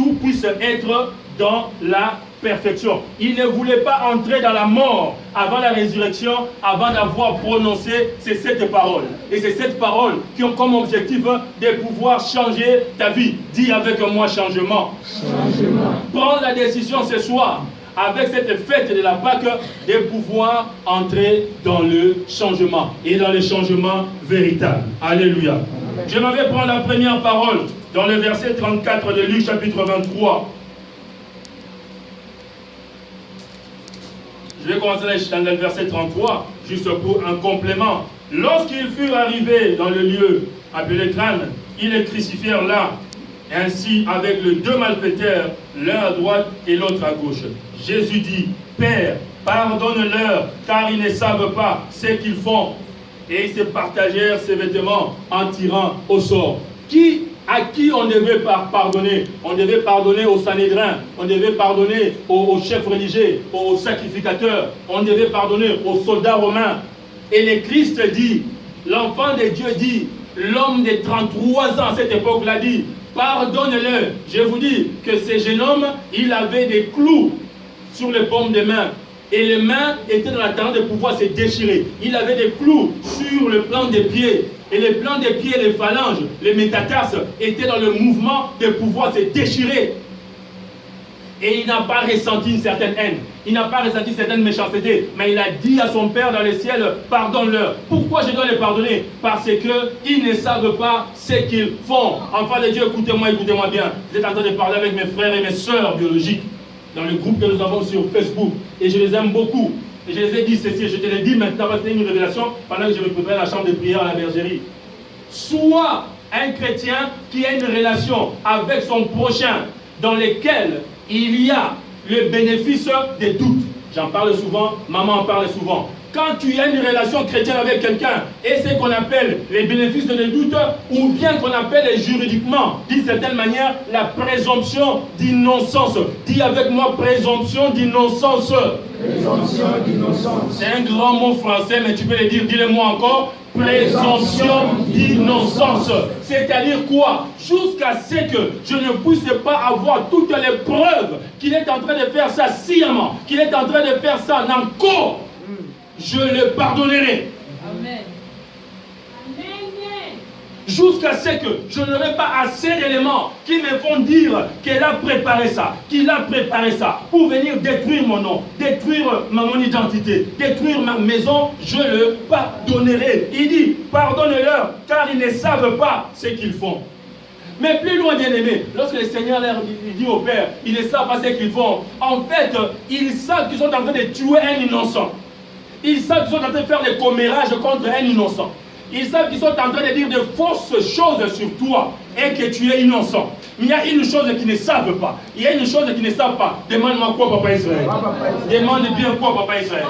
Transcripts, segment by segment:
tout puisse être dans la perfection. Il ne voulait pas entrer dans la mort avant la résurrection, avant d'avoir prononcé ces 7 paroles. Et ces 7 paroles qui ont comme objectif de pouvoir changer ta vie. Dis avec moi changement. Changement. Prends la décision ce soir, avec cette fête de la Pâque, de pouvoir entrer dans le changement. Et dans le changement véritable. Alléluia. Je m'en vais prendre la première parole dans le verset 34 de Luc chapitre 23. Je vais commencer dans le verset 33, juste pour un complément. Lorsqu'ils furent arrivés dans le lieu appelé Crâne, ils les crucifièrent là, ainsi avec les 2 malfaiteurs, l'un à droite et l'autre à gauche. Jésus dit, Père, pardonne-leur, car ils ne savent pas ce qu'ils font. Et ils se partagèrent ses vêtements en tirant au sort. À qui on devait pardonner? On devait pardonner aux Sanhédrins, on devait pardonner aux chefs religieux, aux sacrificateurs, on devait pardonner aux soldats romains. Et le Christ dit, l'enfant de Dieu dit, l'homme de 33 ans à cette époque-là dit, pardonne-le. Je vous dis que ce jeune homme, il avait des clous sur les paumes des mains. Et les mains étaient dans la tendance de pouvoir se déchirer. Il avait des clous sur le plan des pieds. Et les plans des pieds, les phalanges, les métatarses étaient dans le mouvement de pouvoir se déchirer. Et il n'a pas ressenti une certaine haine. Il n'a pas ressenti une certaine méchanceté. Mais il a dit à son Père dans le ciel, pardonne-leur. Pourquoi je dois les pardonner? Parce qu'ils ne savent pas ce qu'ils font. Enfants de Dieu, écoutez-moi bien. Vous êtes en train de parler avec mes frères et mes sœurs biologiques dans le groupe que nous avons sur Facebook. Et je les aime beaucoup. Et je les ai dit ceci, je te l'ai dit maintenant, parce que c'est une révélation pendant que je me préparais à la chambre de prière à la bergerie. Sois un chrétien qui a une relation avec son prochain dans lequel il y a le bénéfice des doutes. J'en parle souvent, maman en parle souvent. Quand tu as une relation chrétienne avec quelqu'un, et c'est qu'on appelle les bénéfices des doutes, ou bien qu'on appelle juridiquement, d'une certaine manière, la présomption d'innocence. Dis avec moi, présomption d'innocence. Présomption d'innocence. C'est un grand mot français, mais tu peux le dire, dis-le-moi encore. Présomption d'innocence. C'est-à-dire quoi? Jusqu'à ce que je ne puisse pas avoir toutes les preuves qu'il est en train de faire ça sciemment, qu'il est en train de faire ça encore. Je le pardonnerai. Amen. Jusqu'à ce que je n'aurai pas assez d'éléments qui me font dire qu'elle a préparé ça, qu'il a préparé ça pour venir détruire mon nom, détruire mon identité, détruire ma maison, je le pardonnerai. Il dit, pardonne-leur, car ils ne savent pas ce qu'ils font. Mais plus loin, bien aimé, lorsque le Seigneur leur dit au Père, ils ne savent pas ce qu'ils font. En fait, ils savent qu'ils sont en train de tuer un innocent. Ils savent qu'ils sont en train de faire des commérages contre un innocent. Ils savent qu'ils sont en train de dire de fausses choses sur toi et que tu es innocent. Mais il y a une chose qu'ils ne savent pas. Il y a une chose qu'ils ne savent pas. Demande-moi quoi, Papa Israël? Demande bien quoi, Papa Israël?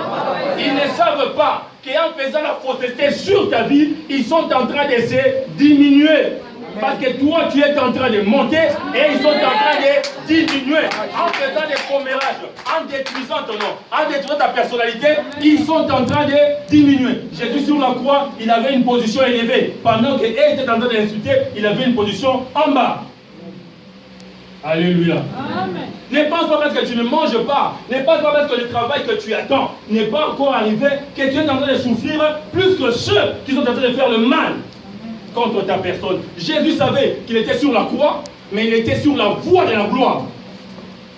Ils ne savent pas qu'en faisant la fausseté sur ta vie, ils sont en train de se diminuer. Parce que toi, tu es en train de monter et ils sont en train de diminuer. En faisant des commérages, en détruisant ton nom, en détruisant ta personnalité, ils sont en train de diminuer. Jésus sur la croix, il avait une position élevée. Pendant qu'eux étaient en train d'insulter, il avait une position en bas. Alléluia. Amen. Ne pense pas parce que tu ne manges pas, ne pense pas parce que le travail que tu attends n'est pas encore arrivé, que tu es en train de souffrir plus que ceux qui sont en train de faire le mal contre ta personne. Jésus savait qu'il était sur la croix, mais il était sur la voie de la gloire.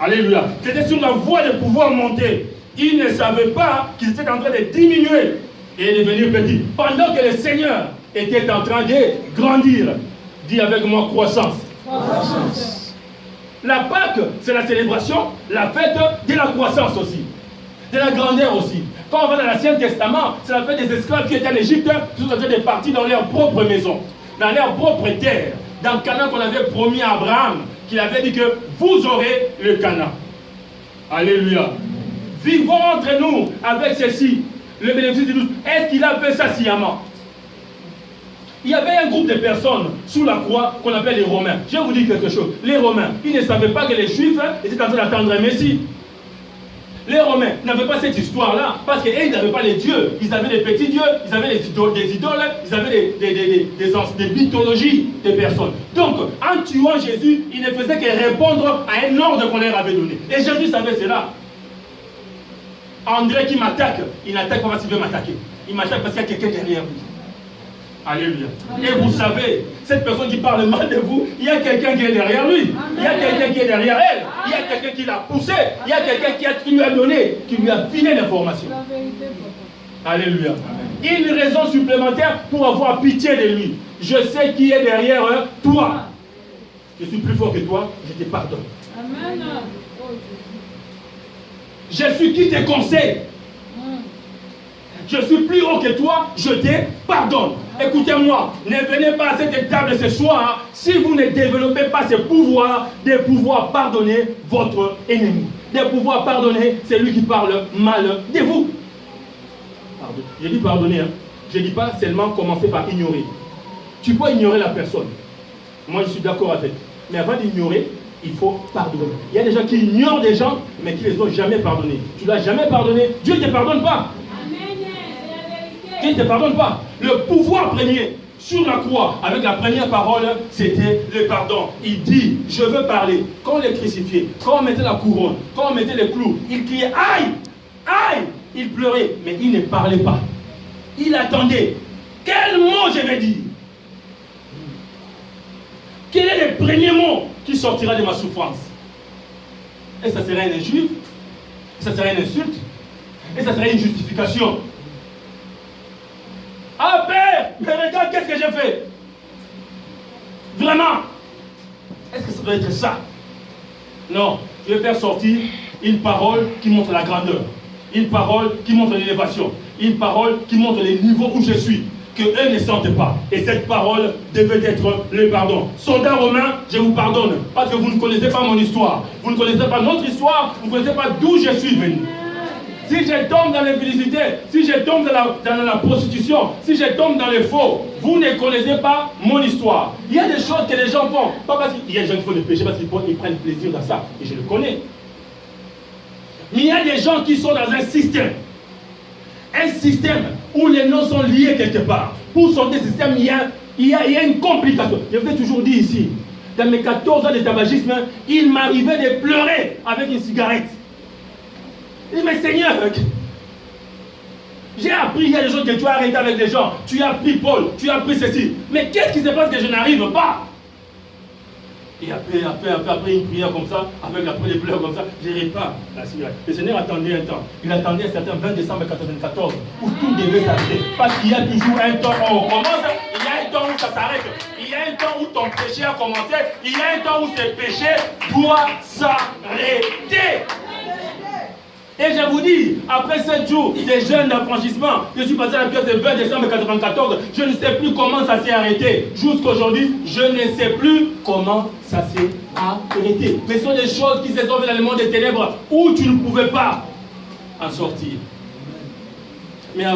Alléluia. Il était sur la voie de pouvoir monter. Il ne savait pas qu'il était en train de diminuer et de devenir petit. Pendant que le Seigneur était en train de grandir. Dis avec moi croissance. Croissance. La Pâque, c'est la célébration, la fête de la croissance aussi. De la grandeur aussi. Quand on va dans l'Ancien Testament, c'est la fête des esclaves qui étaient en Égypte, qui sont en train de partir dans leur propre maison, dans leur propre terre, dans Canaan qu'on avait promis à Abraham, qu'il avait dit que vous aurez le Canaan. Alléluia. Vivons entre nous avec ceci, le bénéfice du doute. Est-ce qu'il a fait ça sciemment? Il y avait un groupe de personnes sous la croix qu'on appelle les Romains. Je vais vous dire quelque chose. Les Romains, ils ne savaient pas que les Juifs étaient en train d'attendre un Messie. Les Romains n'avaient pas cette histoire-là, parce qu'ils n'avaient pas les dieux, ils avaient des petits dieux, ils avaient des idoles, ils avaient des mythologies des personnes. Donc, en tuant Jésus, il ne faisait que répondre à un ordre qu'on leur avait donné. Et Jésus savait cela. André qui m'attaque, il n'attaque pas parce qu'il veut m'attaquer. Il m'attaque parce qu'il y a quelqu'un derrière lui. Alléluia. Et vous savez, cette personne qui parle mal de vous, il y a quelqu'un qui est derrière lui. Il y a quelqu'un qui est derrière elle. Il y a quelqu'un qui l'a poussé. Il y a quelqu'un qui lui a donné, qui lui a filé l'information. Alléluia. Une raison supplémentaire pour avoir pitié de lui. Je sais qui est derrière toi. Je suis plus fort que toi, je te pardonne. Amen. Je suis qui te conseille. Je suis plus haut que toi, je te pardonne. Écoutez-moi, ne venez pas à cette table ce soir si vous ne développez pas ce pouvoir de pouvoir pardonner votre ennemi. De pouvoir pardonner celui qui parle mal de vous. Pardon. Je dis pardonner, hein. Je ne dis pas seulement commencer par ignorer. Tu peux ignorer la personne. Moi, je suis d'accord avec. Mais avant d'ignorer, il faut pardonner. Il y a des gens qui ignorent des gens, mais qui ne les ont jamais pardonnés. Tu ne l'as jamais pardonné, Dieu ne te pardonne pas. Dieu ne te pardonne pas. Le pouvoir premier sur la croix, avec la première parole, c'était le pardon. Il dit, je veux parler. Quand on les crucifiait, quand on mettait la couronne, quand on mettait les clous, il criait, aïe, aïe. Il pleurait, mais il ne parlait pas. Il attendait. Quel mot je vais dire? Quel est le premier mot qui sortira de ma souffrance? Et ça serait une injure? Et ça serait une insulte? Et ça serait une justification? Ah Père, mais regarde qu'est-ce que j'ai fait. Vraiment? Est-ce que ça doit être ça? Non, je vais faire sortir une parole qui montre la grandeur. Une parole qui montre l'élévation. Une parole qui montre les niveaux où je suis. Que eux ne sentent pas. Et cette parole devait être le pardon. Soldats romains, je vous pardonne. Parce que vous ne connaissez pas mon histoire. Vous ne connaissez pas notre histoire. Vous ne connaissez pas d'où je suis venu. Si je tombe dans l'impudicité, si je tombe dans la prostitution, si je tombe dans le faux, vous ne connaissez pas mon histoire. Il y a des choses que les gens font. Pas parce qu'il y a des gens qui font le péché, parce qu'ils prennent plaisir dans ça. Et je le connais. Mais il y a des gens qui sont dans un système. Un système où les noms sont liés quelque part. Pour sortir ce système, il y a une complication. Je vous ai toujours dit ici, dans mes 14 ans de tabagisme, il m'arrivait de pleurer avec une cigarette. Je dis, mais Seigneur, j'ai appris, il y a des choses que tu as arrêté avec les gens. Tu as pris Paul, tu as pris ceci. Mais qu'est-ce qui se passe que je n'arrive pas? Et après une prière comme ça, après des pleurs comme ça, je n'irai pas la cigarette. Le Seigneur attendait un temps. Il attendait un certain 20 décembre 1994 où tout devait s'arrêter. Parce qu'il y a toujours un temps où on commence, il y a un temps où ça s'arrête. Il y a un temps où ton péché a commencé, il y a un temps où ce péché doit s'arrêter. Et je vous dis, après 7 jours de jeûne d'affranchissement, je suis passé à la pièce le 20 décembre 1994, je ne sais plus comment ça s'est arrêté. Jusqu'aujourd'hui, je ne sais plus comment ça s'est arrêté. Mais ce sont des choses qui se sont faites dans le monde des ténèbres où tu ne pouvais pas en sortir.